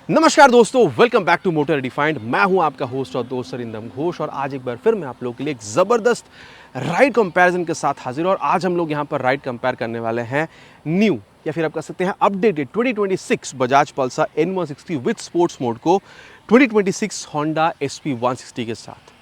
नमस्कार दोस्तों, welcome back to Motor Defined. मैं हूं आपका होस्ट और दोस्त सरिंदम घोष और आज एक बार फिर मैं आप लोगों के लिए एक ज़बरदस्त राइड कंपैरिजन के साथ हाजिर हूं। और आज हम लोग यहां पर राइड कंपेयर करने वाले हैं न्यू या फिर आप कह सकते हैं updated 2026 Bajaj Pulsar N160 with sports mode को 2026 होंडा SP 160 के साथ।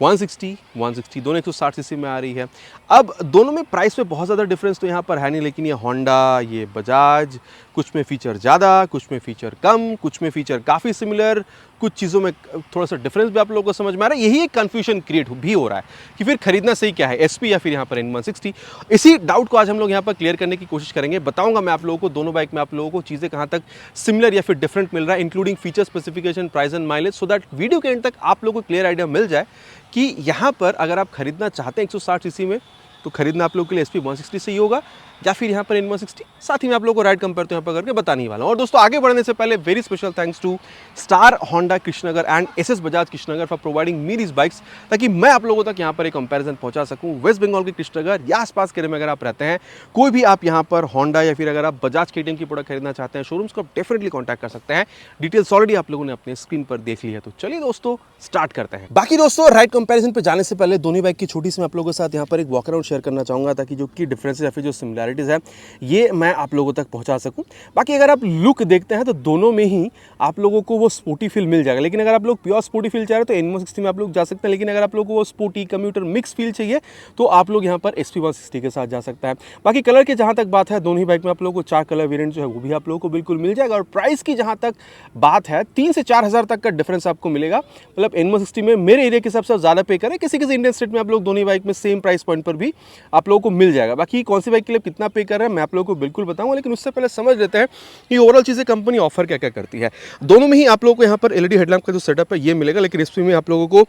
160 दोनों 160 सीसी में आ रही है। अब दोनों में प्राइस में बहुत ज़्यादा डिफरेंस तो यहाँ पर है नहीं, लेकिन ये होंडा, ये बजाज, कुछ में फ़ीचर ज़्यादा, कुछ में फ़ीचर कम, कुछ में फ़ीचर काफ़ी सिमिलर, कुछ चीज़ों में थोड़ा सा डिफरेंस भी आप लोगों को समझ में आ रहा है। यही एक कन्फ्यूजन क्रिएट भी हो रहा है कि फिर खरीदना सही क्या है, SP या फिर यहाँ पर N160। इसी डाउट को आज हम लोग यहाँ पर क्लियर करने की कोशिश करेंगे। बताऊंगा मैं आप लोगों को दोनों बाइक में आप लोगों को चीज़ें कहाँ तक सिमिलर या फिर डिफरेंट मिल रहा है, including feature specification, price and mileage, so that video के एंड तक आप लोगों को क्लियर आइडिया मिल जाए कि यहाँ पर अगर आप खरीदना चाहते हैं 160 सीसी में तो खरीदना आप लोगों के लिए SP 160 से ही होगा या फिर यहाँ पर N160। साथ ही मैं आप लोगों को राइड कंपेयर तो यहाँ पर करके बताने ही वाला हूँ। और दोस्तों आगे बढ़ने से पहले very special thanks to Star Honda Krishnanagar and SS Bajaj Krishnanagar for providing me these bikes, ताकि मैं आप लोगों तक यहाँ पर एक कंपैरिजन पहुँचा सकूँ। वेस्ट बंगाल के कृष्णनगर या आसपास के एरिया में अगर आप रहते हैं, कोई भी आप यहाँ पर होंडा या फिर अगर आप बजाज KTM की प्रोडक्ट खरीदना चाहते हैं शोरूम्स को, आप डेफिनेटली कॉन्टैक्ट कर सकते हैं। डिटेल्स ऑलरेडी आप लोगों ने अपने स्क्रीन पर देख ली है। तो चलिए दोस्तों स्टार्ट करते हैं। बाकी दोस्तों राइड कंपैरिजन पे जाने से पहले दोनों बाइक की छोटी सी मैं आप लोगों के साथ यहाँ पर एक वॉक अराउंड शेयर करना चाहूँगा, ताकि जो की डिफरेंसेस या फिर जो सिमिलैरिटीज़ है ये मैं आप लोगों तक पहुंचा सकूं। बाकी अगर आप लुक देखते हैं तो दोनों में ही आप लोगों को वो स्पोर्टी फील मिल जाएगा, लेकिन अगर आप लोग प्योर स्पोर्टी फील चाह रहे हैं तो N160 में आप लोग जा सकते हैं। लेकिन अगर आप लोग को वो स्पोर्टी कम्यूटर मिक्स फील चाहिए तो आप लोग यहाँ पर SP 160 के साथ जा सकता है। बाकी कलर की जहाँ तक बात है, दोनों ही बाइक में आप लोगों को 4 कलर वेरिएंट जो है वो भी आप लोगों को बिल्कुल मिल जाएगा। और प्राइस की जहाँ तक बात है 3 से 4 हज़ार तक का डिफरेंस आपको मिलेगा। मतलब N160 में मेरे एरिया के हिसाब से ज़्यादा पे करें, किसी इंडियन स्टेट में आप लोग दोनों ही बाइक में सेम प्राइस पॉइंट पर भी आप लोगों को मिल जाएगा। बाकी कौन सी बाइक के लिए कितना पे कर रहे हैं मैं आप लोगों को बिल्कुल बताऊंगा, लेकिन उससे पहले समझ लेते हैं कि ओवरऑल चीज़ें कंपनी ऑफर क्या क्या करती है। दोनों में ही आप लोगों को यहाँ पर LED हेडलैम्प का जो सेटअप है ये मिलेगा, लेकिन SP में आप लोगों को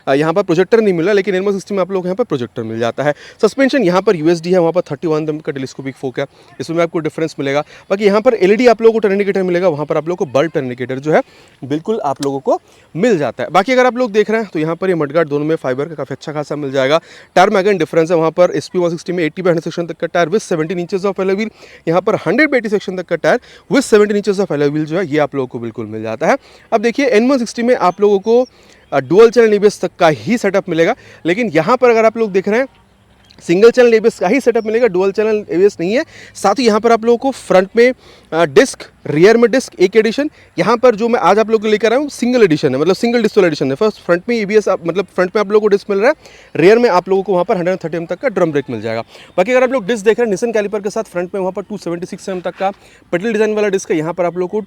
यहाँ पर प्रोजेक्टर नहीं मिल रहा, लेकिन N160 में आप लोग यहाँ पर प्रोजेक्टर मिल जाता है। सस्पेंशन यहाँ पर USD है, वहाँ पर 31 mm का टेलीस्कोपिक फोक है, इसमें आपको डिफरेंस मिलेगा। बाकी यहाँ पर LED आप लोगों को टर्न इंडिकेटर मिलेगा, वहाँ पर आप लोगों को बल्ब टर्न इंडिकेटर जो है बिल्कुल आप लोगों को मिल जाता है। बाकी अगर आप लोग देख रहे हैं तो यहाँ पर ये मडगार्ड दोनों में फाइबर का काफ़ी अच्छा खासा मिल जाएगा। टायर में अगेन डिफरेंस है, वहाँ पर SP 160 में 80/100 सेक्शन तक का tyre with 17 inches of alloy wheel, यहाँ पर 100/80 सेक्शन तक का tyre with 17 inches of alloy wheel जो है ये आप लोगों को बिल्कुल मिल जाता है। अब देखिए N160 में आप लोगों को डुअल चैनल ABS तक का ही सेटअप मिलेगा, लेकिन यहाँ पर अगर आप लोग देख रहे हैं सिंगल चैनल ABS का ही सेटअप मिलेगा, डुअल चैनल ABS नहीं है। साथ ही यहाँ पर आप लोगों को फ्रंट में डिस्क, रियर में डिस्क, एक एडिशन। यहाँ पर जो मैं आज आप लोगों को लेकर आया हूँ सिंगल एडिशन है, मतलब सिंगल डिस्क एडिशन है। फर्स्ट फ्रंट में ABS मतलब फ्रंट में आप लोगों को डिस्क मिल रहा है, रियर में आप लोगों को वहाँ पर 130 mm तक का ड्रम ब्रेक मिल जाएगा। बाकी अगर आप लोग डिस्क देख रहे हैं निसन कैलिपर के साथ फ्रंट में वहाँ पर 276 mm तक का पेडल डिजाइन वाला डिस्क है। यहाँ पर आप लोगों को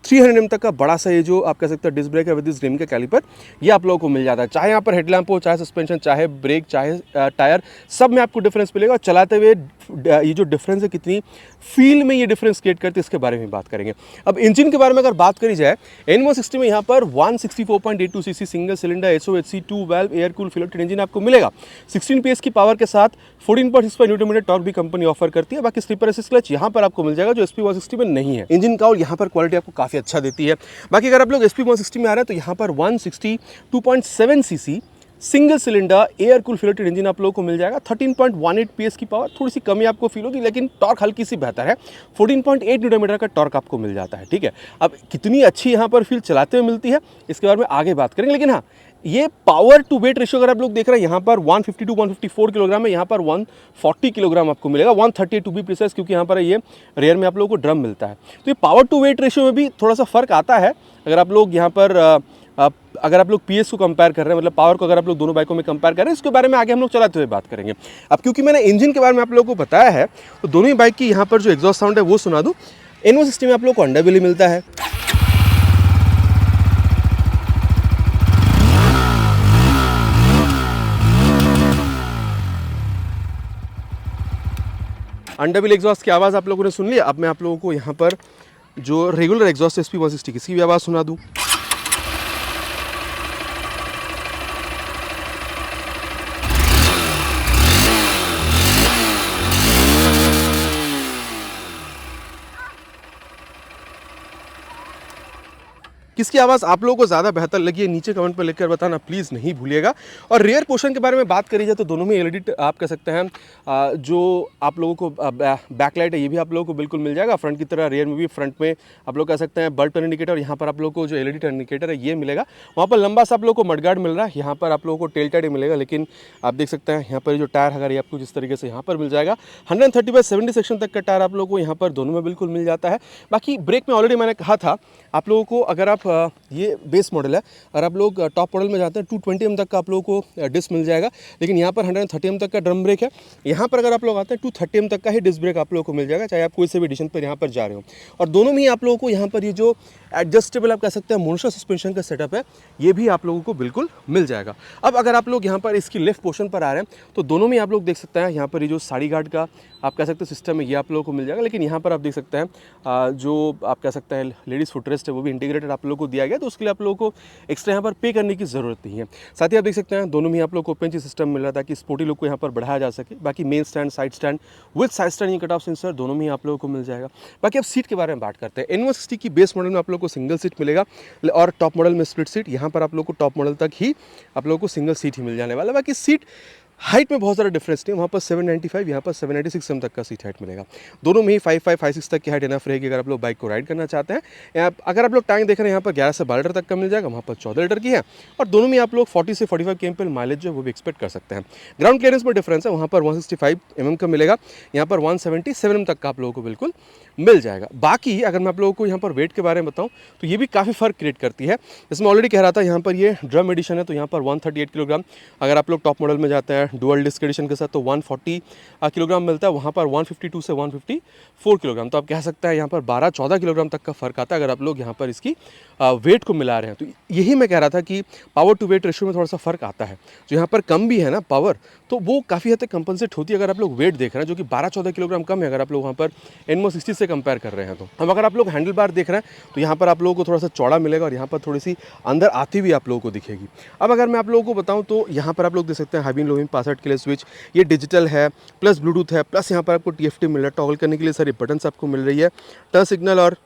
300 mm तक का बड़ा सा ये जो आप कह सकते हैं डिस्क ब्रेक है विद दिस रिम का कैलिपर, ये आप लोगों को मिल जाता है। चाहे यहाँ पर हेडलैम्प हो, चाहे सस्पेंशन, चाहे ब्रेक, चाहे टायर, सब में आपको डिफरेंस मिलेगा। और चलाते हुए ये जो डिफरेंस है कितनी फील में ये डिफरेंस क्रिएट करते हैं इसके बारे में बात करेंगे। अब इंजन के बारे में अगर बात करी जाए N160 में यहाँ पर 164.82 cc single cylinder SOHC 2 valve air cool फिलेटेड इंजन आपको मिलेगा। 16 PS की पावर के साथ 14.65 Nm टॉर्क भी कंपनी ऑफर करती है। बाकी स्लीपर असिस्ट क्लच यहाँ पर आपको मिल जाएगा जो SP 160 में नहीं है। इंजन का और यहाँ पर क्वालिटी आपको काफ़ी अच्छा देती है। बाकी अगर आप लोग SP 160 में आ रहे हैं तो यहाँ पर 162.7 cc single cylinder air cool फिलेटेड इंजन आप लोगों को मिल जाएगा। 13.18 PS की पावर, थोड़ी सी कमी आपको फील होगी, लेकिन टॉर्क हल्की सी बेहतर है। 14.8 Nm का टॉर्क आपको मिल जाता है। ठीक है, अब कितनी अच्छी यहाँ पर फील चलाते हुए मिलती है इसके बारे में आगे बात करेंगे, लेकिन हाँ ये पावर टू वेट रेशियो अगर आप लोग देख रहे हैं यहाँ पर 152 154 किलोग्राम है, यहाँ पर 140 किलोग्राम आपको मिलेगा, 138 टू बी प्रिसाइज, क्योंकि यहाँ पर ये रियर में आप लोगों को ड्रम मिलता है। तो ये पावर टू वेट रेशियो में भी थोड़ा सा फर्क आता है। अगर आप लोग यहाँ पर अगर आप लोग PS को कंपेयर कर रहे हैं, मतलब पावर को अगर आप लोग दोनों बाइकों में कंपेयर कर रहे हैं, इसके बारे में आगे हम लोग चलाते हुए बात करेंगे। अब क्योंकि मैंने इंजन के बारे में आप लोगों को बताया है तो दोनों ही बाइक की यहाँ पर जो एग्जॉस्ट साउंड है वो सुना दूँ। N160 में आप लोग को अंडरबेली मिलता है, अंडरबेली एग्जॉस्ट की आवाज़ आप लोगों ने सुन ली। अब मैं आप लोगों को यहाँ पर जो रेगुलर एग्जॉस्ट SP 160 की इसकी भी आवाज़ सुना दूँ। किसकी आवाज़ आप लोगों को ज़्यादा बेहतर लगी है नीचे कमेंट पर लिखकर बताना प्लीज़ नहीं भूलिएगा। और रियर पोर्शन के बारे में बात करी जाए तो दोनों में एलईडी आप कह सकते हैं जो आप लोगों को बैकलाइट है ये भी आप लोगों को बिल्कुल मिल जाएगा। फ्रंट की तरह रियर में भी फ्रंट में आप लोग कह सकते हैं बल्ब टर्न इंडिकेटर, यहाँ पर आप लोगों को जो एलईडी टर्न इंडिकेटर है ये मिलेगा। वहाँ पर लंबा सा आप लोगों को मडगार्ड मिल रहा है, यहाँ पर आप लोगों को टेल टाइड मिलेगा, लेकिन आप देख सकते हैं यहाँ पर जो टायर है ये आपको जिस तरीके से यहाँ पर मिल जाएगा 130/70 सेक्शन तक का टायर आप लोगों को यहाँ पर दोनों में बिल्कुल मिल जाता है। बाकी ब्रेक में ऑलरेडी मैंने कहा था आप लोगों को, अगर आप ये बेस मॉडल है और आप लोग टॉप मॉडल में जाते हैं 220 mm तक का आप लोगों को डिस्क मिल जाएगा, लेकिन यहाँ पर 130 mm तक का ड्रम ब्रेक है। यहाँ पर अगर आप लोग आते हैं 230 mm तक का ही डिस्क ब्रेक आप लोगों को मिल जाएगा, चाहे आप कोई से भी एडिशन पर यहाँ पर जा रहे हो। और दोनों में ही आप लोगों को यहाँ पर ये जो एडजस्टेबल आप कह सकते हैं मोनोशॉक सस्पेंशन का सेटअप है ये भी आप लोगों को बिल्कुल मिल जाएगा। अब अगर आप लोग यहाँ पर इसकी लेफ्ट पोर्शन पर आ रहे हैं तो दोनों में आप लोग देख सकते हैं यहाँ पर ये जो साड़ी गार्ड का आप कह सकते हैं सिस्टम है ये आप लोगों को मिल जाएगा, लेकिन यहाँ पर आप देख सकते हैं जो आप कह सकते हैं लेडीज़ फुटरेस्ट है वो भी इंटीग्रेटेड आप लोगों को दिया गया, तो उसके लिए आप लोगों को एक्स्ट्रा यहाँ पर पे करने की ज़रूरत नहीं है। साथ ही आप देख सकते हैं दोनों में आप लोग को ओपन ची सिस्टम मिल रहा था कि स्पोर्टी लुक को यहाँ पर बढ़ाया जा सके। बाकी main stand, side stand with side stand ये कट ऑफ सेंसर दोनों में आप लोगों को मिल जाएगा। बाकी अब सीट के बारे में बात करते हैं। N160 की बेस मॉडल में आप लोगों को सिंगल सीट मिलेगा और टॉप मॉडल में स्प्लिट सीट। यहाँ पर आप लोग को टॉप मॉडल तक ही आप लोगों को सिंगल सीट ही मिल जाने वाला है। बाकी सीट हाइट में बहुत ज़्यादा डिफरेंस नहीं है, वहाँ पर 795 यहाँ पर 796 mm तक का सीट हाइट मिलेगा। दोनों में ही 5556 तक की हाइट इनफ रहेगी अगर आप लोग बाइक को राइड करना चाहते हैं। अगर आप लोग टैंक देख रहे हैं यहाँ पर 11 से 12 लीटर तक का मिल जाएगा, वहाँ पर 14 लीटर की है। और दोनों में आप लोग 40 से 45 km माइलेज जो है वो भी एक्सपेक्ट कर सकते हैं। ग्राउंड क्लियरेंस में डिफरेंस है, वहाँ पर 165 mm का मिलेगा, यहाँ पर 177 mm तक का आप लोगों को बिल्कुल मिल जाएगा। बाकी अगर मैं आप लोगों को यहाँ पर वेट के बारे में बताऊँ तो ये भी काफ़ी फ़र्क क्रिएट करती है। जैसे मैं ऑलरेडी कह रहा था यहाँ पर ये ड्रम एडिशन है तो यहाँ पर 138 किलोग्राम, अगर आप लोग टॉप मॉडल में जाते हैं डुअल डिस्क एडिशन के साथ तो 140 किलोग्राम मिलता है, वहाँ पर 152 से 154 किलोग्राम। तो आप कह सकते हैं यहाँ पर 12-14 किलोग्राम तक का फ़र्क आता है अगर आप लोग यहाँ पर इसकी वेट को मिला रहे हैं। तो यही मैं कह रहा था कि पावर टू वेट रेशियो में थोड़ा सा फ़र्क आता है। जो यहाँ पर कम भी है ना पावर, तो वो काफ़ी हद तक कंपनसेट होती है अगर आप लोग वेट देख रहे हैं, जो कि 12-14 किलोग्राम कम है अगर आप लोग वहाँ पर N160 से कंपेयर कर रहे हैं। तो अब अगर आप लोग हैंडल बार देख रहे हैं तो यहाँ पर आप लोगों को थोड़ा सा चौड़ा मिलेगा और यहाँ पर थोड़ी सी अंदर आती हुई आप लोगों को दिखेगी। अब अगर मैं आप लोगों को बताऊँ तो यहाँ पर आप लोग देख सकते हैं high beam low beam pass out के लिए स्विच, ये डिजिटल है प्लस ब्लूटूथ है, प्लस यहाँ पर आपको TFT मिल रहा है, टॉगल करने के लिए सारी बटन्स आपको मिल रही है, टर्न सिग्नल और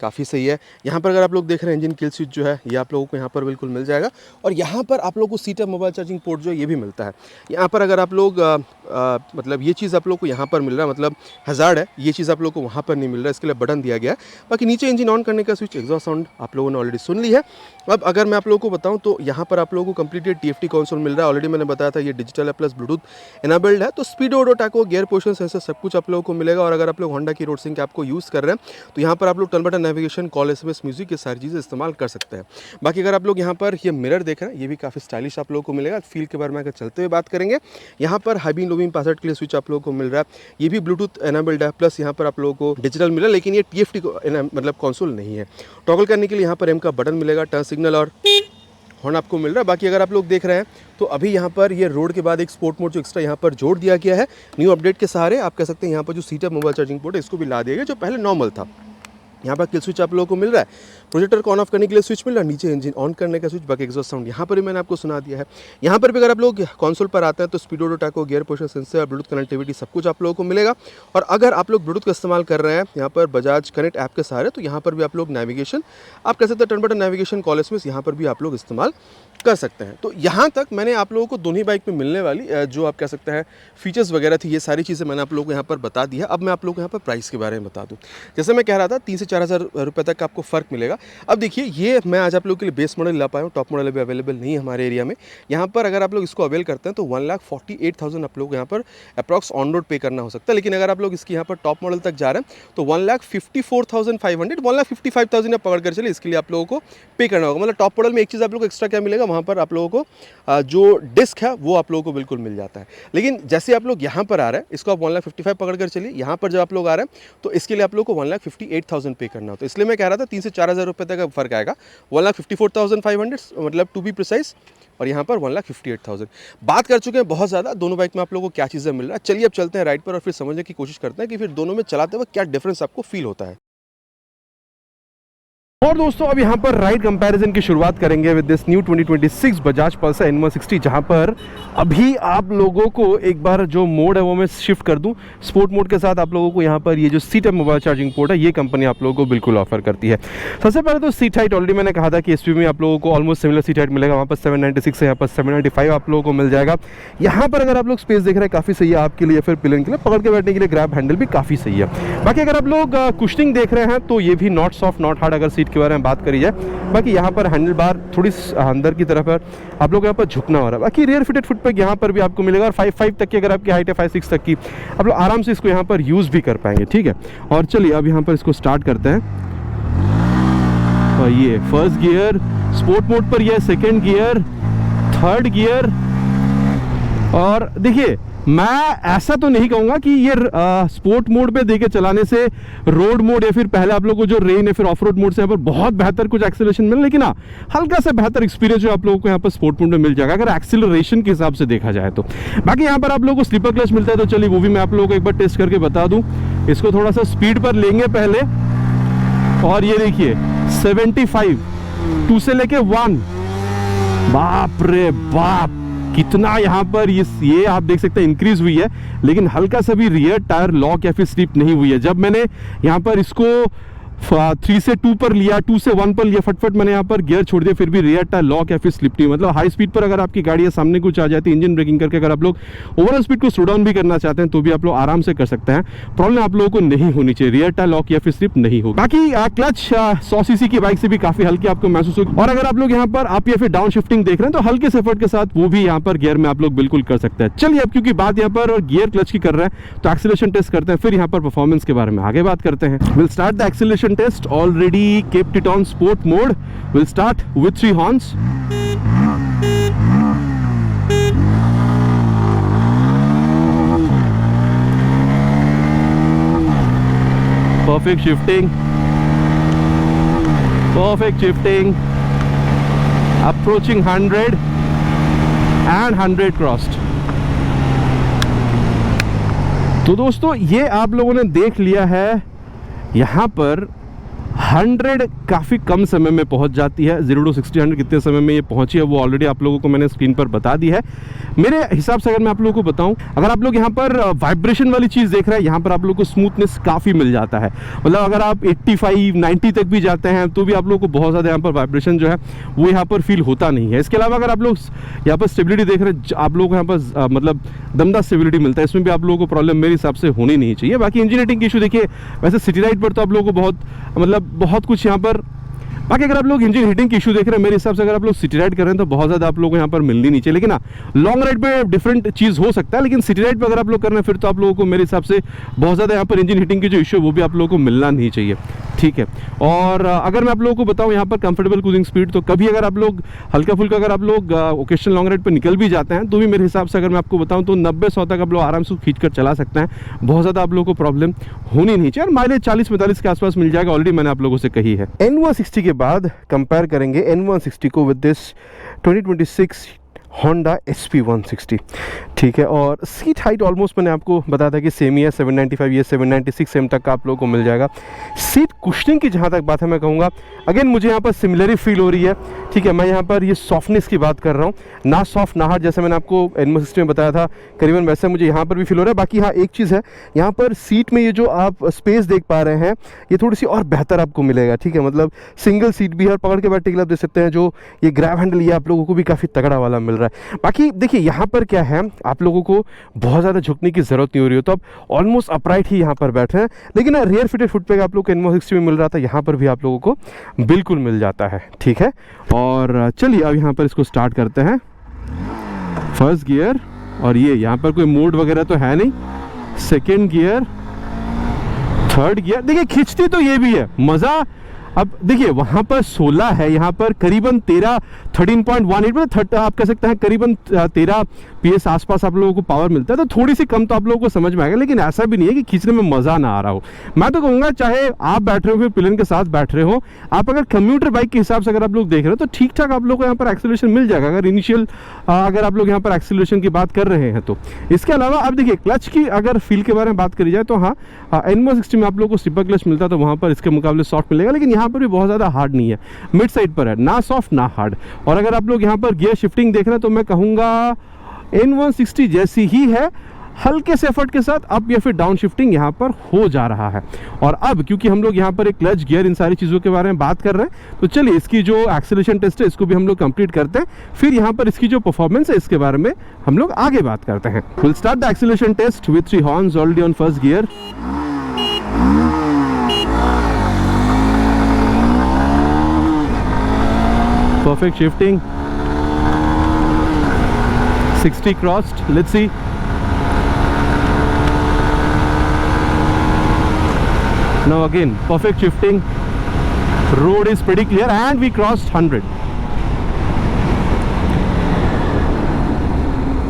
काफ़ी सही है। यहाँ पर अगर आप लोग देख रहे हैं इंजन किल स्विच जो है ये आप लोगों को यहाँ पर बिल्कुल मिल जाएगा। और यहाँ पर आप लोगों को सीटअप मोबाइल चार्जिंग पोर्ट जो है ये भी मिलता है। यहाँ पर अगर आप लोग मतलब ये चीज़ आप लोग को यहाँ पर मिल रहा है, मतलब हज़ार्ड है, ये चीज़ आप लोग को वहाँ पर नहीं मिल रहा है, इसके लिए बटन दिया गया है। बाकी नीचे इंजन ऑन करने का स्विच, एग्जॉस्ट साउंड आप लोगों ने ऑलरेडी सुन ली है। अब अगर मैं आप लोगों को बताऊँ तो यहाँ पर आप लोगों को कंप्लीट TFT कंसोल मिल रहा है, ऑलरेडी मैंने बताया था ये डिजिटल है प्लस ब्लूटूथ एनाबल्ड है। तो speedo tacho gear position sensor सब कुछ आप लोगों को मिलेगा। और अगर आप लोग होंडा की रोड सिंक ऐप को यूज़ कर रहे हैं तो यहाँ पर आप लोग turn button navigation, call, SMS, music ये सारी चीज़ें इस्तेमाल कर सकते हैं। बाकी अगर आप लोग यहाँ पर ये मिरर देख रहे हैं ये भी काफ़ी स्टाइलिश आप लोगों को मिलेगा। फील के बारे में अगर चलते हुए बात करेंगे, यहाँ पर high beam low beam pass out के लिए स्विच आप लोगों को मिल रहा है, ये भी ब्लूटूथ एनाबल्ड है, प्लस यहाँ पर आप लोगों को डिजिटल मिल रहा है, लेकिन ये TFT मतलब कंसोल नहीं है। टॉगल करने के लिए यहाँ पर M का बटन मिलेगा, टर्न सिग्नल और हॉर्न आपको मिल रहा है। बाकी अगर आप लोग देख रहे हैं तो अभी यहाँ पर ये रोड के बाद एक स्पोर्ट मोड जो एक्स्ट्रा यहाँ पर जोड़ दिया गया है न्यू अपडेट के सहारे। आप कह सकते हैं यहाँ पर जो सीटअप मोबाइल चार्जिंग पोर्ट है इसको भी ला दिया गया, जो पहले नॉर्मल था। यहाँ पर किल स्विच आप लोगों को मिल रहा है, प्रोजेक्टर को ऑन ऑफ करने के लिए स्विच मिल रहा है, नीचे इंजन ऑन करने का स्विच, बाकी एग्जॉस्ट साउंड यहाँ पर भी मैंने आपको सुना दिया है। यहाँ पर भी अगर आप लोग कंसोल पर आते हैं तो speedo tacho, gear position sensor, Bluetooth connectivity सब कुछ आप लोगों को मिलेगा। और अगर आप लोग ब्लूटूथ का इस्तेमाल कर रहे हैं यहाँ पर बजाज कनेक्ट ऐप के सहारे, तो यहाँ पर भी आप लोग नेविगेशन आप कह सकते हैं turn button navigation, call, SMS यहाँ पर भी आप लोग इस्तेमाल कर सकते हैं। तो यहाँ तक मैंने आप लोगों को दोनों ही बाइक में मिलने वाली जो आप कह सकते हैं फीचर्स वगैरह थी, ये सारी चीज़ें मैंने आप लोगों को यहाँ पर बता दी है। अब मैं आप लोगों को यहाँ पर प्राइस के बारे में बता दूँ। जैसे मैं कह रहा था 3 से 4 हज़ार रुपये तक आपको फ़र्क मिलेगा। अब देखिए ये मैं आज आप लोगों के लिए बेस मॉडल ला पाया हूँ, टॉप मॉडल अभी अवेलेबल नहीं है हमारे एरिया में। यहाँ पर अगर आप लोग इसको अवेल करते हैं तो 1,48,000 आप लोग यहाँ पर अप्रॉक्स ऑन रोड पे करना हो सकता है। लेकिन अगर आप लोग इसकी यहाँ पर टॉप मॉडल तक जा रहे हैं तो 1,54,500 1,55,000 आप पकड़ कर चलिए, इसके लिए आप लोगों को पे करना होगा। मतलब टॉप मॉडल में एक चीज़ आप लोग को एक्स्ट्रा क्या मिलेगा, वहाँ पर आप लोगों को जो डिस्क है वो आप लोगों को बिल्कुल मिल जाता है। लेकिन जैसे आप लोग यहाँ पर आ रहे हैं इसको आप 1,55,000 पकड़ कर चलिए, यहाँ पर जब आप लोग आ रहे हैं तो इसके लिए आप लोग को 1,58,000 पे करना हो। तो इसलिए मैं कह रहा था 3 से 4 हज़ार रुपये तक का फर्क आएगा। 1,54,500 मतलब टू बी प्रिसाइज, और यहाँ पर 1,58,000। बात कर चुके हैं बहुत ज़्यादा, दोनों बाइक में आप लोगों को क्या चीज़ें मिल रहा है। चलिए अब चलते हैं राइड पर और फिर समझने की कोशिश करते हैं कि फिर दोनों में चलाते वक्त क्या डिफरेंस आपको फील होता है। और दोस्तों अब यहाँ पर राइड कंपैरिजन की शुरुआत करेंगे with this new 2026 Bajaj Pulsar N160, जहाँ पर अभी आप लोगों को एक बार जो मोड है वो मैं शिफ्ट कर दूं स्पोर्ट मोड के साथ। आप लोगों को यहाँ पर ये जो सीट मोबाइल चार्जिंग पोर्ट है ये कंपनी आप लोगों को बिल्कुल ऑफर करती है। सबसे पहले तो सीट हाइट ऑलरेडी मैंने कहा था कि एसयूवी में आप लोगों को ऑलमोस्ट सिमिलर सीट हाइट मिलेगा। वहाँ पर 796 है, यहाँ पर 795 आप लोगों को मिल जाएगा। यहाँ पर अगर आप लोग स्पेस देख रहे हैं काफ़ी सही है आपके लिए, फिर पिलन के लिए पकड़ के बैठने के लिए ग्रैब हैंडल भी काफ़ी सही है। बाकी अगर आप लोग कुशनिंग देख रहे हैं तो ये भी नॉट सॉफ्ट नॉट हार्ड अगर सीट के बारे में बात करी जाए। बाकी यहाँ पर हैंडल बार थोड़ी अंदर की तरफ है, आप लोग यहाँ पर झुकना हो रहा है। बाकी रियर फिटेड फुट पैक यहाँ पर भी आपको मिलेगा और 5'5" तक की अगर आपकी हाइट है 5'6" तक की आप लोग आराम से इसको यहाँ पर यूज़ भी कर पाएंगे। ठीक है, और चलिए अब यहाँ पर इसको स्टार्ट करते हैं। और ये फर्स्ट गियर स्पोर्ट मोड पर, यह सेकेंड गियर, थर्ड गियर। और देखिए मैं ऐसा तो नहीं कहूँगा कि ये स्पोर्ट मोड पे देके चलाने से रोड मोड या फिर पहले आप लोगों को जो रेन या फिर ऑफ रोड मोड से यहाँ पर बहुत बेहतर कुछ एक्सेलरेशन मिले, लेकिन हाँ हल्का सा बेहतर एक्सपीरियंस जो आप लोगों को यहाँ पर स्पोर्ट मोड में मिल जाएगा अगर एक्सेलरेशन के हिसाब से देखा जाए तो। बाकी यहाँ पर आप लोगों को स्लीपर क्लच मिलता है, तो चलिए वो भी मैं आप लोगों को एक बार टेस्ट करके बता दूँ। इसको थोड़ा सा स्पीड पर लेंगे पहले, और ये देखिए 75 2 से लेके 1, बाप रे बाप कितना यहाँ पर ये आप देख सकते हैं इंक्रीज हुई है, लेकिन हल्का सा भी रियर टायर लॉक या फिर स्लिप नहीं हुई है। जब मैंने यहाँ पर इसको 3 से 2 पर लिया, 2 से 1 पर लिया, फटफट मैंने यहाँ पर गियर छोड़ दिया, फिर भी रियर टायर लॉक या फिर स्लिप नहीं। मतलब हाई स्पीड पर अगर आपकी गाड़ी है सामने कुछ आ जाती है, इंजन ब्रेकिंग करके अगर आप लोग ओवरऑल स्पीड को स्लो डाउन भी करना चाहते हैं तो भी आप लोग आराम से कर सकते हैं। प्रॉब्लम आप लोगों को नहीं होनी चाहिए, रियर टायर लॉक या फिर स्लिप नहीं होगी। बाकी क्लच 100 सीसी की बाइक से भी काफी हल्की आपको महसूस होगी। और अगर आप लोग यहाँ पर आप या फिर डाउन शिफ्टिंग देख रहे हैं तो हल्के से एफर्ट के साथ वो भी यहाँ पर गियर में आप लोग बिल्कुल कर सकते हैं। चलिए अब क्योंकि बात यहाँ पर गियर क्लच की कर रहे हैं तो एक्सेलरेशन टेस्ट करते हैं, फिर यहाँ पर परफॉर्मेंस के बारे में आगे बात करते हैं। Will start the acceleration test. Already kept it on sport mode. We'll start with 3 horns. Perfect shifting. Perfect shifting. Approaching 100 and 100 crossed. तो दोस्तों ये आप लोगों ने देख लिया है, यहाँ पर 100 काफ़ी कम समय में पहुंच जाती है। 0 to 60 100 कितने समय में ये पहुंची है वो ऑलरेडी आप लोगों को मैंने स्क्रीन पर बता दी है। मेरे हिसाब से अगर मैं आप लोगों को बताऊं, अगर आप लोग यहाँ पर वाइब्रेशन वाली चीज़ देख रहे हैं, यहाँ पर आप लोगों को स्मूथनेस काफ़ी मिल जाता है। मतलब अगर आप 85 90 तक भी जाते हैं तो भी आप लोगों को बहुत ज़्यादा यहाँ पर वाइब्रेशन जो है वो यहाँ पर फील होता नहीं है। इसके अलावा अगर आप लोग यहाँ पर स्टेबिलिटी देख रहे हैं, आप लोगों को यहाँ पर मतलब दमदार स्टेबिलिटी मिलता है, इसमें भी आप लोगों को प्रॉब्लम मेरे हिसाब से होनी नहीं चाहिए। बाकी इंजन हीटिंग की इशू देखिए, वैसे सिटी राइड पर तो आप लोगों को बहुत कुछ यहाँ पर। बाकी अगर आप लोग इंजन हीटिंग की इशू देख रहे हैं, मेरे हिसाब से अगर आप लोग सिटी राइड कर रहे हैं तो बहुत ज़्यादा आप लोगों को यहाँ पर मिलनी नहीं चाहिए। लेकिन हाँ लॉन्ग राइड पे डिफरेंट चीज़ हो सकता है, लेकिन सिटी राइड पे अगर आप लोग कर रहे हैं फिर तो आप लोगों को मेरे हिसाब से बहुत ज़्यादा यहाँ पर इंजन हीटिंग की जो इशू है वो भी आप लोगों को मिलना नहीं चाहिए। ठीक है, और अगर मैं आप लोगों को बताऊँ यहाँ पर कंफर्टेबल क्रूजिंग स्पीड, तो कभी अगर आप लोग हल्का फुल्का अगर आप लोग ओकेशनल लॉन्ग राइड पर निकल भी जाते हैं तो भी मेरे हिसाब से अगर मैं आपको बताऊँ तो 90-100 तक आप लोग आराम से खींच कर चला सकते हैं। बहुत ज़्यादा आप लोगों को प्रॉब्लम होनी नहीं चाहिए, और माइलेज 40-45 के आसपास मिल जाएगा, ऑलरेडी मैंने आप लोगों से कही है। N160 के बाद कंपेयर करेंगे N160 को विद दिस 2026 Honda SP160। ठीक है, और सीट हाइट ऑलमोस्ट मैंने आपको बताया था कि सेम ही है, 795 ये 796 सेम तक का आप लोगों को मिल जाएगा। सीट कुशनिंग की जहाँ तक बात है मैं कहूँगा अगेन मुझे यहाँ पर सिमिलर ही फील हो रही है। ठीक है, मैं यहाँ पर ये सॉफ्टनेस की बात कर रहा हूँ, ना सॉफ्ट ना हार्ड, जैसे मैंने आपको N160 में बताया था करीबन वैसे मुझे यहाँ पर भी फील हो रहा है। बाकी हाँ एक चीज़ है, यहाँ पर सीट में ये जो आप स्पेस देख पा रहे हैं ये थोड़ी सी और बेहतर आपको मिलेगा। ठीक है, मतलब सिंगल सीट भी है, पकड़ के बैठने के लिए आप देख सकते हैं जो ये ग्रैब हैंडल ये आप लोगों को भी काफ़ी तगड़ा वाला मिल रहा है। बाकी देखिए यहाँ पर क्या है, आप लोगों को बहुत ज़्यादा झुकने की ज़रूरत नहीं हो रही हो, तो आप ऑलमोस्ट अपराइट ही यहाँ पर बैठ रहे हैं। लेकिन रियर फिटेड फुट पैक आप लोग को N160 में मिल रहा था, यहाँ पर भी आप लोगों को बिल्कुल मिल जाता है। ठीक है, और चलिए अब यहाँ पर इसको स्टार्ट करते हैं। फर्स्ट गियर, और ये यहाँ पर कोई मोड वगैरह तो है नहीं, सेकेंड गियर, थर्ड गियर। देखिए खिंचती तो ये भी है, मज़ा अब देखिए वहाँ पर 16 है, यहाँ पर करीबन 13.18 आप कह सकते हैं करीबन 13 PS आसपास आप लोगों को पावर मिलता है। तो थोड़ी सी कम तो आप लोगों को समझ में आएगा, लेकिन ऐसा भी नहीं है कि खींचने में मज़ा ना आ रहा हो। मैं तो कहूँगा चाहे आप बैठ रहे हो फिर पिलन के साथ बैठ रहे हो, आप अगर कम्यूटर बाइक के हिसाब से अगर आप लोग देख रहे हो तो ठीक ठाक आप लोग को यहाँ पर एक्सेलरेशन मिल जाएगा, अगर इनिशियल अगर आप लोग यहाँ पर एक्सेलरेशन की बात कर रहे हैं तो। इसके अलावा अब देखिए क्लच की अगर फील के बारे में बात करी जाए तो हाँ N160 में आप लोग को स्लिपर क्लच मिलता है तो वहाँ पर इसके मुकाबले सॉफ्ट मिलेगा, लेकिन यहाँ यहाँ पर भी बहुत ज़्यादा हार्ड नहीं है, मिड साइड पर है, ना सॉफ्ट ना हार्ड। और अगर आप लोग यहाँ पर गियर शिफ्टिंग देख रहे हैं तो मैं कहूँगा N160 जैसी ही है, हल्के से एफर्ट के साथ अप या फिर डाउन शिफ्टिंग यहाँ पर हो जा रहा है। और अब क्योंकि हम लोग यहाँ पर एक क्लच गियर इन सारी चीज़ों के बारे में बात कर रहे हैं, तो चलिए इसकी जो एक्सेलरेशन टेस्ट है इसको भी हम लोग कंप्लीट करते हैं, फिर यहाँ पर इसकी जो परफॉर्मेंस है इसके बारे में हम लोग आगे बात करते हैं। Will start the acceleration test with 3 horns already on first gear. Perfect shifting, 60 crossed, let's see. Now again, perfect shifting, road is pretty clear and we crossed 100.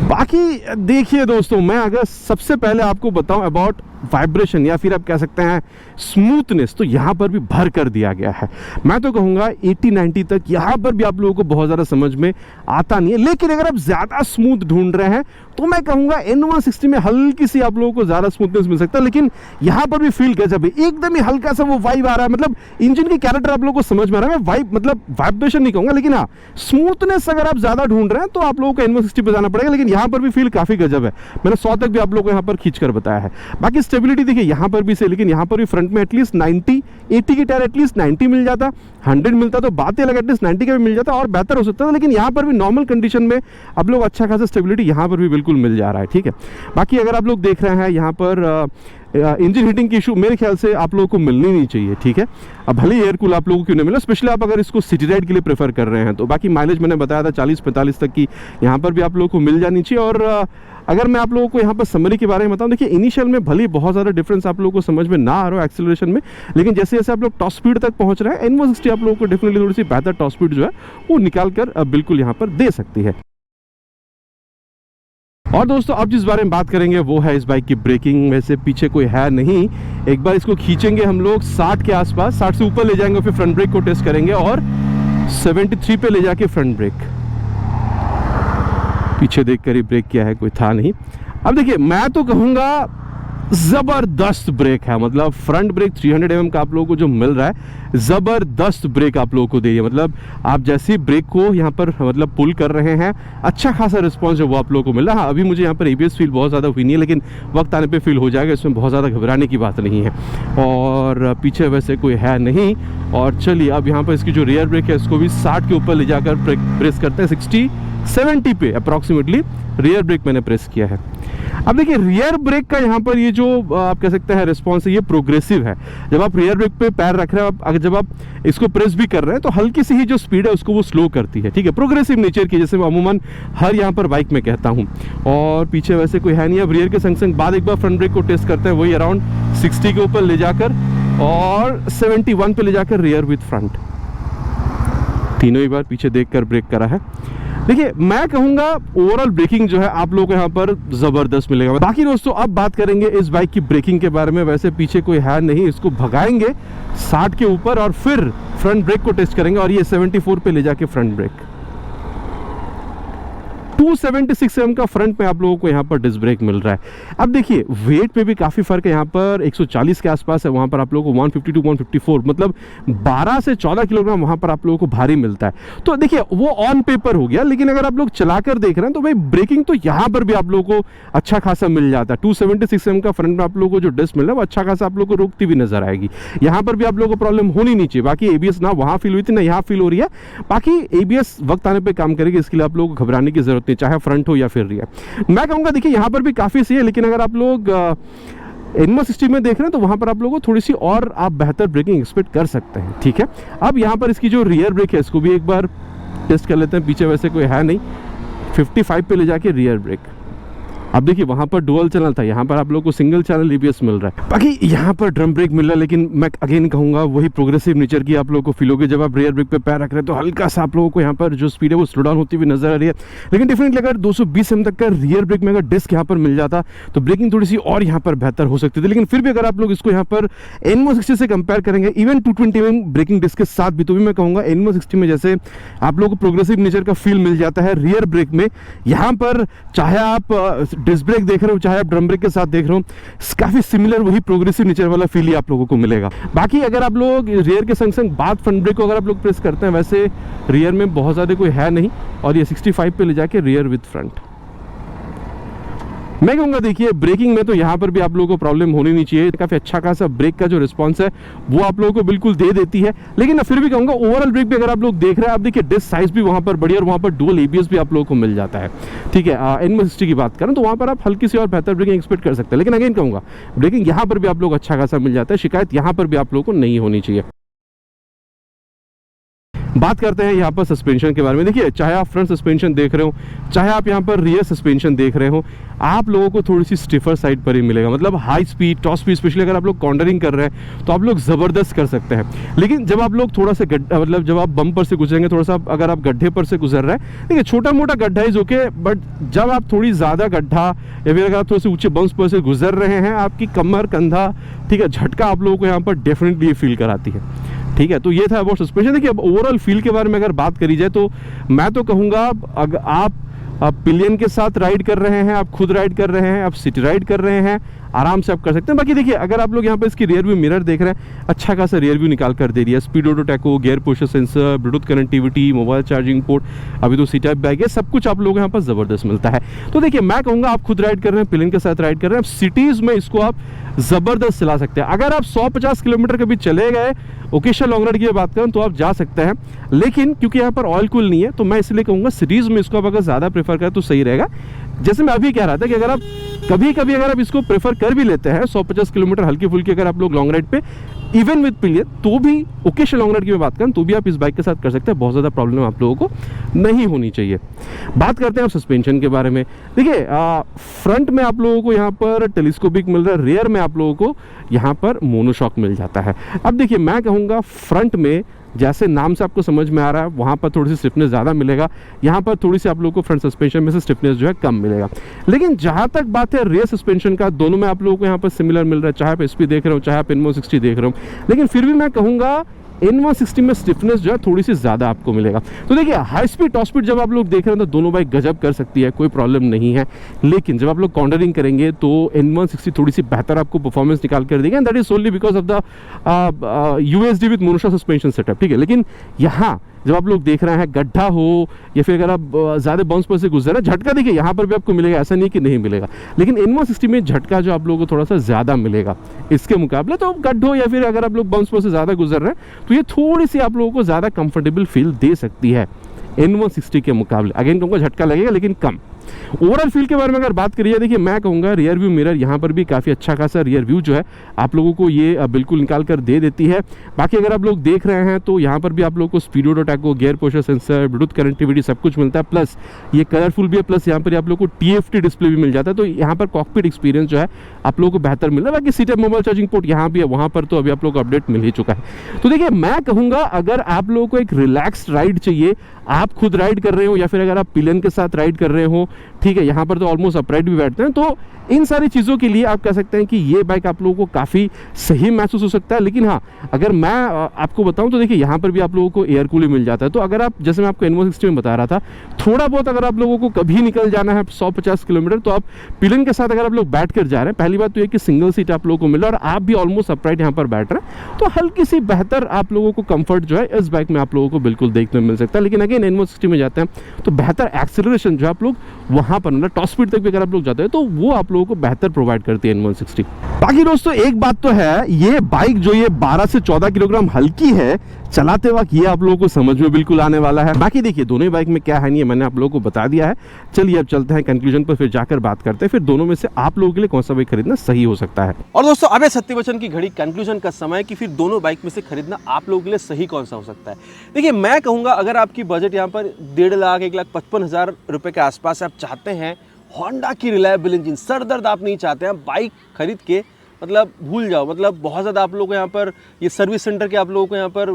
बाकी देखिए दोस्तों, मैं अगर सबसे पहले आपको बताऊं अबाउट वाइब्रेशन या फिर आप कह सकते हैं स्मूथनेस, तो यहाँ पर भी भर कर दिया गया है। मैं तो कहूँगा 80-90 तक यहाँ पर भी आप लोगों को बहुत ज़्यादा समझ में आता नहीं है, लेकिन अगर आप ज़्यादा स्मूथ ढूंढ रहे हैं तो मैं कहूँगा N160 में हल्की सी आप लोगों को ज़्यादा स्मूथनेस मिल सकता है, लेकिन यहाँ पर भी फील गजब है, एकदम ही हल्का सा वो वाइब आ रहा है। मतलब इंजन की कैरेक्टर आप लोगों को समझ में आ रहा है। मैं वाइब मतलब वाइब्रेशन नहीं कहूँगा, लेकिन हाँ स्मूथनेस अगर आप ज़्यादा ढूंढ रहे हैं तो आप लोगों को N160 पे जाना पड़ेगा, लेकिन यहाँ पर भी फील काफ़ी गजब है। मैंने 100 तक भी आप लोगों को यहाँ पर खींच कर बताया है। बाकी स्टेबिलिटी देखिए यहाँ पर भी से, लेकिन यहाँ पर भी फ्रंट में एटलीस्ट 90, 80 की टायर एटलीस्ट 90 मिल जाता, 100 मिलता तो बात ही अलग, एटलीस्ट 90 का भी मिल जाता और बेहतर हो सकता था। लेकिन यहाँ पर भी नॉर्मल कंडीशन में आप लोग अच्छा खासा स्टेबिलिटी यहाँ पर भी बिल्कुल मिल जा रहा है, ठीक है। बाकी अगर आप लोग देख रहे हैं यहाँ पर इंजन हीटिंग की इशू मेरे ख्याल से आप लोगों को मिलनी नहीं चाहिए, ठीक है। अब भले एयर कूल आप लोगों को क्यों नहीं मिला, स्पेशली आप अगर इसको सिटी राइड के लिए प्रेफर कर रहे हैं तो। बाकी माइलेज मैंने बताया था 40-45 तक की यहाँ पर भी आप लोगों को मिल जानी चाहिए। और अगर मैं आप लोगों को यहाँ पर समरी के बारे में बताऊँ, देखिए इनिशियल में भले बहुत ज़्यादा डिफरेंस आप लोगों को समझ में ना आ रहा हो एक्सेलरेशन में, लेकिन जैसे जैसे आप लोग टॉप स्पीड तक पहुँच रहे हैं N160 आप लोगों को डेफिनेटली थोड़ी सी बेहतर टॉप स्पीड जो है वो निकाल कर बिल्कुल यहाँ पर दे सकती है। और दोस्तों अब जिस बारे में बात करेंगे वो है इस बाइक की ब्रेकिंग। वैसे पीछे कोई है नहीं, एक बार इसको खींचेंगे हम लोग 60 के आसपास, 60 से ऊपर ले जाएंगे, फिर फ्रंट ब्रेक को टेस्ट करेंगे और 73 पे ले जाके फ्रंट ब्रेक। पीछे देखकर ही ब्रेक किया है, कोई था नहीं। अब देखिए मैं तो कहूँगा ज़बरदस्त ब्रेक है, मतलब फ्रंट ब्रेक 300 mm का आप लोगों को जो मिल रहा है, ज़बरदस्त ब्रेक आप लोगों को दे। मतलब आप जैसे ही ब्रेक को यहाँ पर मतलब पुल कर रहे हैं, अच्छा खासा रिस्पांस जो वो आप लोगों को मिला। हाँ अभी मुझे यहाँ पर ABS फील बहुत ज़्यादा हुई नहीं है, लेकिन वक्त आने पे फील हो जाएगा, इसमें बहुत ज़्यादा घबराने की बात नहीं है। और पीछे वैसे कोई है नहीं। और चलिए अब यहाँ पर इसकी जो रियर ब्रेक है इसको भी 60 के ऊपर ले जाकर प्रेस करते हैं, 60-70 पे अप्रॉक्सीमेटली रियर ब्रेक मैंने प्रेस किया है। अब देखिए रियर ब्रेक का यहाँ पर ये जो आप कह सकते हैं रिस्पॉन्स है, ये प्रोग्रेसिव है। जब आप रियर ब्रेक पे पैर रख रहे हैं, अगर जब आप इसको प्रेस भी कर रहे हैं तो हल्की सी ही जो स्पीड है उसको वो स्लो करती है, ठीक है, प्रोग्रेसिव नेचर की, जैसे मैं अमूमन हर यहाँ पर बाइक में कहता हूँ। और पीछे वैसे कोई है नहीं। अब रियर के संग संग बाद एक बार फ्रंट ब्रेक को टेस्ट करते हैं, वही अराउंड 60 के ऊपर ले जाकर और 71 पे ले जाकर रियर विथ फ्रंट, तीनों ही बार पीछे देखकर ब्रेक करा है। देखिए मैं कहूँगा ओवरऑल ब्रेकिंग जो है आप लोगों को यहाँ पर ज़बरदस्त मिलेगा। बाकी दोस्तों अब बात करेंगे इस बाइक की ब्रेकिंग के बारे में। वैसे पीछे कोई है नहीं, इसको भगाएंगे 60 के ऊपर और फिर फ्रंट ब्रेक को टेस्ट करेंगे और ये 74 पे ले जाके फ्रंट ब्रेक। 276 mm का फ्रंट में आप लोगों को यहाँ पर डिस्क ब्रेक मिल रहा है। अब देखिए वेट में भी काफ़ी फर्क है, यहाँ पर 140 के आसपास है, वहाँ पर आप लोगों को 152 154, मतलब 12 से 14 किलोग्राम वहाँ पर आप लोगों को भारी मिलता है। तो देखिए वो ऑन पेपर हो गया, लेकिन अगर आप लोग चलाकर देख रहे हैं तो भाई ब्रेकिंग तो यहाँ पर भी आप लोगों को अच्छा खासा मिल जाता है। 276 mm का फ्रंट में आप लोगों को जो डिस्क मिल रहा है वो अच्छा खासा आप लोगों को रोकती भी नजर आएगी। यहाँ पर भी आप लोगों को प्रॉब्लम होनी नहीं चाहिए। बाकी ABS ना वहाँ फील हुई थी ना यहाँ फील हो रही है। बाकी ABS वक्त आने पर काम करेगी, इसके लिए आप लोगों को घबराने की जरूरत नहीं, चाहे फ्रंट हो या फिर रियर। मैं कहूँगा देखिए यहाँ पर भी काफ़ी सही है, लेकिन अगर आप लोग N160 में देख रहे हैं तो वहाँ पर आप लोगों को थोड़ी सी और आप बेहतर ब्रेकिंग एक्सपेक्ट कर सकते हैं, ठीक है। अब यहाँ पर इसकी जो रियर ब्रेक है इसको भी एक बार टेस्ट कर लेते हैं। पीछे वैसे कोई है नहीं, 55 पे ले जाके रियर ब्रेक। अब देखिए वहाँ पर डुअल चैनल था, यहाँ पर आप लोगों को सिंगल चैनल ABS मिल रहा है। बाकी यहाँ पर ड्रम ब्रेक मिल रहा है, लेकिन मैं अगेन कहूँगा वही प्रोग्रेसिव नेचर की आप लोगों को फील होगी। जब आप रियर ब्रेक पे पैर रख रहे हैं तो हल्का सा आप लोगों को यहाँ पर जो स्पीड है वो स्लो डाउन होती हुई नजर आ रही है। लेकिन डेफिनेटली अगर 220 mm तक का रियर ब्रेक में अगर डिस्क यहाँ पर मिल जाता तो ब्रेकिंग थोड़ी सी और यहाँ पर बेहतर हो सकती थी। लेकिन फिर भी अगर आप लोग इसको यहाँ पर N160 से कंपेयर करेंगे, इवन 220 mm ब्रेकिंग डिस्क के साथ भी, तो भी मैं कहूँगा N160 में जैसे आप लोगों को प्रोग्रेसिव नेचर का फील मिल जाता है रियर ब्रेक में, यहाँ पर चाहे आप डिस्क ब्रेक देख रहे हो चाहे आप ड्रम ब्रेक के साथ देख रहे हो, काफी सिमिलर वही प्रोग्रेसिव नेचर वाला फील ही आप लोगों को मिलेगा। बाकी अगर आप लोग रियर के संग संग बाद फ्रंट ब्रेक को अगर आप लोग प्रेस करते हैं, वैसे रियर में बहुत ज़्यादा कोई है नहीं, और ये 65 पे ले जाके रियर विद फ्रंट। मैं कहूँगा देखिए ब्रेकिंग में तो यहाँ पर भी आप लोगों को प्रॉब्लम होनी नहीं चाहिए, काफ़ी अच्छा खासा ब्रेक का जो रिस्पांस है वो आप लोगों को बिल्कुल दे देती है। लेकिन मैं फिर भी कहूँगा ओवरऑल ब्रेक भी अगर आप लोग देख रहे हैं, आप देखिए डिस्क साइज भी वहाँ पर बढ़िया, और वहाँ पर डुअल एबीएस भी आप लोगों को मिल जाता है। ठीक है, N160 की बात करें तो वहाँ पर आप हल्की सी और बेहतर ब्रेकिंग एक्सपेक्ट कर सकते हैं। लेकिन अगेन कहूँगा ब्रेकिंग यहाँ पर भी आप लोग अच्छा खासा मिल जाता है, शिकायत यहाँ पर भी आप लोगों को नहीं होनी चाहिए। बात करते हैं यहाँ पर सस्पेंशन के बारे में। देखिए चाहे आप फ्रंट सस्पेंशन देख रहे हो, चाहे आप यहाँ पर रियर सस्पेंशन देख रहे हो, आप लोगों को थोड़ी सी स्टिफर साइड पर ही मिलेगा। मतलब high speed, top speed, specially अगर आप लोग कॉर्नरिंग कर रहे हैं तो आप लोग ज़बरदस्त कर सकते हैं। लेकिन जब आप लोग थोड़ा सा गड्ढा, मतलब जब आप बम पर से गुजरेंगे, थोड़ा सा अगर आप गड्ढे पर से गुजर रहे हैं, देखिए छोटा मोटा गड्ढा इज ओके, बट जब आप थोड़ी ज़्यादा गड्ढा या फिर अगर आप थोड़े से ऊंचे बम्स पर से गुजर रहे हैं, आपकी कमर, कंधा, ठीक है, झटका आप लोगों को यहाँ पर डेफिनेटली फील कराती है। ठीक है, तो ये था अबाउट सस्पेंशन। देखिए अब ओवरऑल फील के बारे में अगर बात करी जाए तो मैं तो कहूँगा अगर आप पिलियन के साथ राइड कर रहे हैं, आप खुद राइड कर रहे हैं, आप सिटी राइड कर रहे हैं, आराम से आप कर सकते हैं। बाकी देखिए अगर आप लोग यहाँ पे इसकी रियर व्यू मिरर देख रहे हैं, अच्छा खासा रियर व्यू निकाल कर दे दिया, speed auto taco, gear posture sensor, Bluetooth connectivity, mobile charging port, अभी तो सी टाइप बैग है, सब कुछ आप लोग यहाँ पर ज़बरदस्त मिलता है। तो देखिए मैं कहूँगा आप खुद राइड कर रहे हैं, पिलियन के साथ राइड कर रहे हैं, सिटीज़ में इसको आप ज़बरदस्त चला सकते हैं। अगर आप 150 किलोमीटर कभी चले गए, ओकेशनल लॉन्ग राइड की बात करें तो आप जा सकते हैं, लेकिन क्योंकि यहाँ पर ऑयल कूल नहीं है तो मैं इसलिए कहूँगा सिटीज़ में इसको आप अगर ज़्यादा प्रेफर करें तो सही रहेगा। जैसे मैं अभी कह रहा था कि अगर आप कभी कभी अगर आप इसको प्रेफर कर भी लेते हैं 150 किलोमीटर हल्की फुल्की अगर आप लोग लॉन्ग राइड पे इवन विद पिलियन, तो भी ओकेशनल लॉन्ग राइड की बात करें तो भी आप इस बाइक के साथ कर सकते हैं, बहुत ज़्यादा प्रॉब्लम आप लोगों को नहीं होनी चाहिए। बात करते हैं आप सस्पेंशन के बारे में। देखिए फ्रंट में आप लोगों को यहाँ पर टेलीस्कोपिक मिल रहा है, रियर में आप लोगों को यहाँ पर मोनोशॉक मिल जाता है। अब देखिए मैं कहूँगा फ्रंट में जैसे नाम से आपको समझ में आ रहा है वहाँ पर थोड़ी सी स्टिफनेस ज़्यादा मिलेगा, यहाँ पर थोड़ी सी आप लोगों को फ्रंट सस्पेंशन में से स्टिफनेस जो है कम मिलेगा। लेकिन जहाँ तक बात है रियर सस्पेंशन का, दोनों में आप लोगों को यहाँ पर सिमिलर मिल रहा है, चाहे आप SP देख रहे हो चाहे आप N160 देख रहे हो। लेकिन फिर भी मैं कहूँगा N160 में स्टिफनेस जो है थोड़ी सी ज़्यादा आपको मिलेगा। तो देखिए हाई स्पीड, टॉप स्पीड जब आप लोग देख रहे हैं तो दोनों बाइक गजब कर सकती है, कोई प्रॉब्लम नहीं है। लेकिन जब आप लोग कॉर्नरिंग करेंगे तो N160 थोड़ी सी बेहतर आपको परफॉर्मेंस निकाल कर देगा, and that is solely because of the USD with monoshock suspension setup. ठीक है, लेकिन यहाँ जब आप लोग देख रहे हैं गड्ढा हो या फिर अगर आप ज़्यादा बाउंस पर से गुजर रहे हैं, झटका देखिए यहाँ पर भी आपको मिलेगा, ऐसा नहीं कि नहीं मिलेगा। लेकिन N160 में झटका जो आप लोगों को थोड़ा सा ज़्यादा मिलेगा इसके मुकाबले। तो गड्ढों या फिर अगर आप लोग बाउंस पर से ज़्यादा गुजर रहे हैं तो ये थोड़ी सी आप लोगों को ज़्यादा कंफर्टेबल फील दे सकती है N160 के मुकाबले। अगेन कहूँगा झटका लगेगा लेकिन कम। ओवरऑल फील के बारे में अगर बात करिए, देखिए मैं कहूँगा रियर व्यू मिरर यहाँ पर भी काफ़ी अच्छा खासा रियर व्यू जो है आप लोगों को ये बिल्कुल निकाल कर दे देती है। बाकी अगर आप लोग देख रहे हैं तो यहाँ पर भी आप लोगों को speed auto taco, gear posture sensor, Bluetooth connectivity सब कुछ मिलता है, प्लस ये कलरफुल भी है, प्लस यहाँ पर आप लोग को TFT डिस्प्ले भी मिल जाता है। तो यहाँ पर कॉकपिट एक्सपीरियंस जो है आप लोगों को बेहतर मिल रहा है। बाकी C type mobile charging port यहाँ भी है, वहाँ पर तो अभी आप लोग को अपडेट मिल ही चुका है। तो देखिए मैं कहूँगा अगर आप लोगों को एक रिलैक्स्ड राइड चाहिए, आप खुद राइड कर रहे हो या फिर अगर आप पिलियन के साथ राइड कर रहे हो, ठीक है, यहाँ पर तो ऑलमोस्ट अपराइट भी बैठते हैं, तो इन सारी चीज़ों के लिए आप कह सकते हैं कि ये बाइक आप लोगों को काफ़ी सही महसूस हो सकता है। लेकिन हाँ, अगर मैं आपको बताऊं तो देखिए यहाँ पर भी आप लोगों को एयर कूलिंग मिल जाता है। तो अगर आप, जैसे मैं आपको N160 में बता रहा था, थोड़ा बहुत अगर आप लोगों को कभी निकल जाना है 150 किलोमीटर, तो आप पिलियन के साथ अगर आप लोग बैठ कर जा रहे हैं, पहली बात तो ये कि सिंगल सीट आप लोगों को मिल रहा है और आप भी ऑलमोस्ट अपराइट यहाँ पर बैठ रहे हैं, तो हल्की सी बेहतर आप लोगों को कंफर्ट जो है इस बाइक में आप लोगों को बिल्कुल देखने में मिल सकता है। लेकिन अगेन N160 में जाते हैं तो बेहतर एक्सेलरेशन जो आप लोग वहाँ पर, मतलब टॉप स्पीड तक भी अगर आप लोग जाते हैं तो वो आप लोगों को बेहतर प्रोवाइड करती है N160। बाकी दोस्तों एक बात तो है, ये बाइक जो ये 12 से 14 किलोग्राम हल्की है, चलाते वक्त ये आप लोगों को समझ में बिल्कुल आने वाला है। बाकी देखिए दोनों ही बाइक में क्या है नहीं है मैंने आप लोगों को बता दिया है। चलिए अब चलते हैं कंक्लूजन पर, फिर जाकर बात करते हैं फिर दोनों में से आप लोगों के लिए कौन सा बाइक खरीदना सही हो सकता है। और दोस्तों अब है सत्य वचन की घड़ी, कंक्लूजन का समय कि फिर दोनों बाइक में से खरीदना आप लोगों के लिए सही कौन सा हो सकता है। देखिए मैं कहूँगा अगर आपकी बजट यहाँ पर 1.5 लाख 1,55,000 रुपये के आसपास आप चाहते हैं होंडा की रिलायबल इंजन, सर दर्द आप नहीं चाहते हैं, बाइक खरीद के मतलब भूल जाओ, मतलब बहुत ज़्यादा आप लोगों को यहाँ पर ये सर्विस सेंटर के आप लोगों को यहाँ पर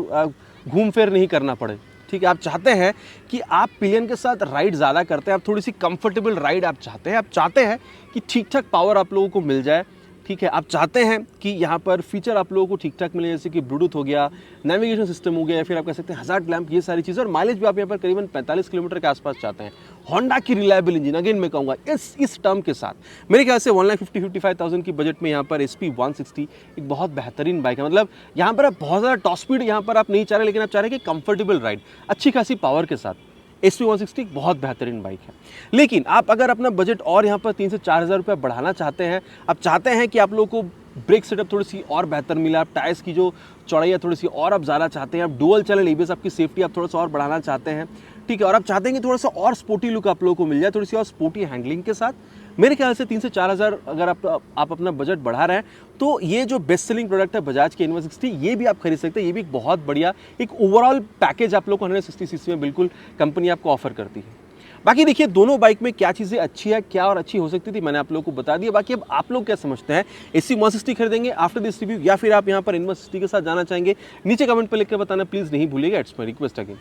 घूम फिर नहीं करना पड़े, ठीक है। आप चाहते हैं कि आप पिलियन के साथ राइड ज़्यादा करते हैं, आप थोड़ी सी कंफर्टेबल राइड आप चाहते हैं कि ठीक ठाक पावर आप लोगों को मिल जाए, ठीक ठीक है, आप चाहते हैं कि यहाँ पर फीचर आप लोगों को ठीक ठाक मिले, जैसे कि ब्लूटूथ हो गया, नेविगेशन सिस्टम हो गया, या फिर आप कह सकते हैं हज़ार्ड लैंप, ये सारी चीज़ें, और माइलेज भी आप यहाँ पर करीबन 45 किलोमीटर के आसपास चाहते हैं। होंडा की रिलायबल इंजन, अगेन मैं कहूँगा इस टर्म के साथ मेरे ख्याल से 1,50,55,000 की बजट में यहाँ पर SP160 एक बहुत बेहतरीन बाइक है। मतलब यहाँ पर आप बहुत ज़्यादा टॉप स्पीड यहाँ पर आप नहीं चाह रहे, लेकिन आप चाह रहे हैं कि कंफर्टेबल राइड अच्छी खासी पावर के साथ SP160 बहुत बेहतरीन बाइक है। लेकिन आप अगर अपना बजट और यहाँ पर 3 से 4 हज़ार रुपये बढ़ाना चाहते हैं, आप चाहते हैं कि आप लोगों को ब्रेक सेटअप थोड़ी सी और बेहतर मिला, आप टायर्स की जो चौड़ाई है थोड़ी सी और आप ज़्यादा चाहते हैं, आप डुअल चैनल ABS आपकी सेफ्टी आप थोड़ा सा और बढ़ाना चाहते हैं, ठीक है, और आप चाहते हैं कि थोड़ा सा और स्पोर्टी लुक आप लोगों को मिल जाए, थोड़ी सी और स्पोर्टी हैंडलिंग के साथ, मेरे ख्याल से 3 से 4 हज़ार अगर आप अपना बजट बढ़ा रहे हैं, तो ये जो बेस्ट सेलिंग प्रोडक्ट है बजाज की N160, ये भी आप खरीद सकते हैं। ये भी एक बहुत बढ़िया एक ओवरऑल पैकेज आप लोग को 160 सीसी में बिल्कुल कंपनी आपको ऑफर करती है। बाकी देखिए दोनों बाइक में क्या चीज़ें अच्छी है, क्या और अच्छी हो सकती थी, मैंने आप लोगों को बता दिया। बाकी अब आप लोग क्या समझते हैं, SP160 खरीदेंगे आफ्टर दिस रिव्यू, या फिर आप यहाँ पर N160 के साथ जाना चाहेंगे, नीचे कमेंट पर लिख कर बताना प्लीज़ नहीं भूलिएगा, इट्स माय रिक्वेस्ट अगेन।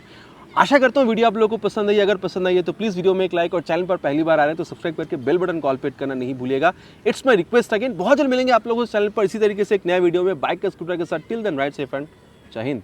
आशा करता हूँ वीडियो आप लोगों को पसंद आई। अगर पसंद आई है तो प्लीज़ वीडियो में एक लाइक, और चैनल पर पहली बार आ रहे हैं तो सब्सक्राइब करके बेल बटन कॉल पे करना नहीं भूलिएगा, इट्स माय रिक्वेस्ट अगेन। बहुत जल्द मिलेंगे आप लोगों को चैनल पर इसी तरीके से एक नया वीडियो में बाइक का स्कूटर के साथ। Till then ride safe and जय हिंद।